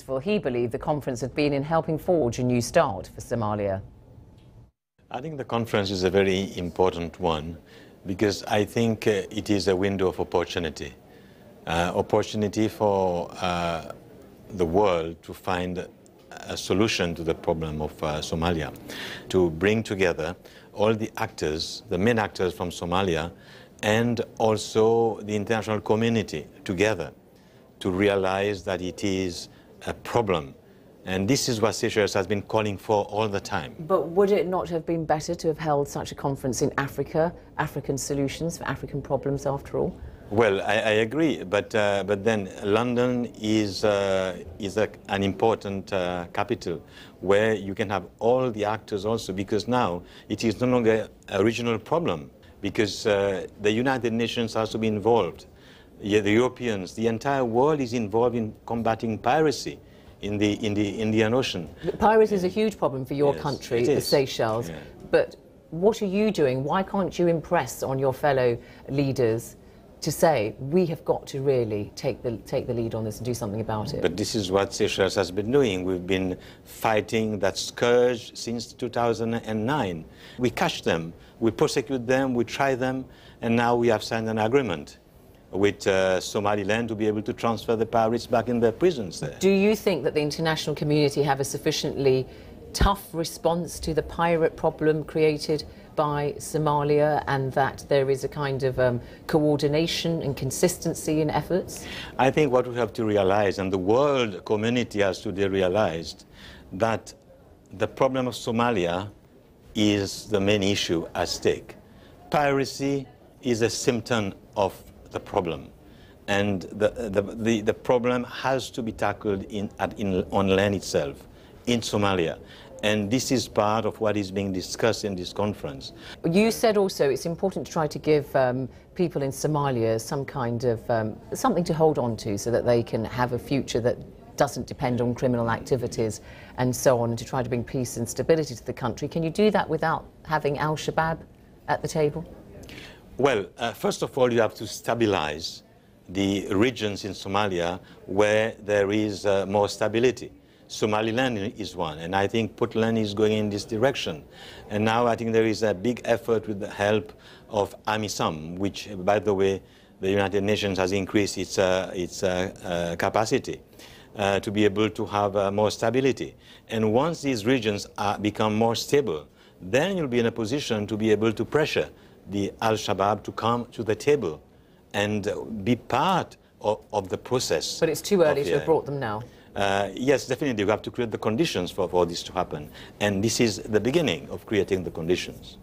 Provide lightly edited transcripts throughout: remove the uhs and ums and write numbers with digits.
successful he believed the conference had been in helping forge a new start for Somalia. I think the conference is a very important one because I think it is a window of opportunity. Opportunity for the world to find a solution to the problem of Somalia, to bring together all the actors, the main actors from Somalia, and also the international community together to realize that it is a problem. And this is what Seychelles has been calling for all the time. But would it not have been better to have held such a conference in Africa, African solutions for African problems after all? Well, I agree, but then London is an important capital where you can have all the actors also, because now it is no longer a regional problem, because the United Nations has to be involved. The Europeans, the entire world is involved in combating piracy in the Indian Ocean. Piracy is a huge problem for your country, the Seychelles. Yeah. But what are you doing? Why can't you impress on your fellow leaders to say, we have got to really take the lead on this and do something about it? But this is what Seychelles has been doing. We've been fighting that scourge since 2009. We catch them, we prosecute them, we try them, and now we have signed an agreement with Somaliland to be able to transfer the pirates back in their prisons there. Do you think that the international community have a sufficiently tough response to the pirate problem created by Somalia, and that there is a kind of coordination and consistency in efforts? I think what we have to realize, and the world community has today realized, that the problem of Somalia is the main issue at stake. Piracy is a symptom of the problem, and the problem has to be tackled on land itself, in Somalia. And this is part of what is being discussed in this conference. You said also it's important to try to give people in Somalia some kind of something to hold on to, so that they can have a future that doesn't depend on criminal activities and so on, and to try to bring peace and stability to the country. Can you do that without having Al-Shabab at the table? Well, first of all, you have to stabilize the regions in Somalia where there is more stability. Somaliland is one, and I think Puntland is going in this direction. And now I think there is a big effort with the help of AMISOM, which, by the way, the United Nations has increased its capacity to be able to have more stability. And once these regions become more stable, then you'll be in a position to be able to pressure the Al-Shabaab to come to the table and be part of the process. But it's too early to have brought them now. Yes, definitely. We have to create the conditions for this to happen. And this is the beginning of creating the conditions.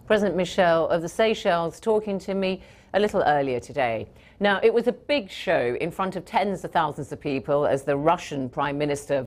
President Michel of the Seychelles talking to me a little earlier today. Now, it was a big show in front of tens of thousands of people as the Russian Prime Minister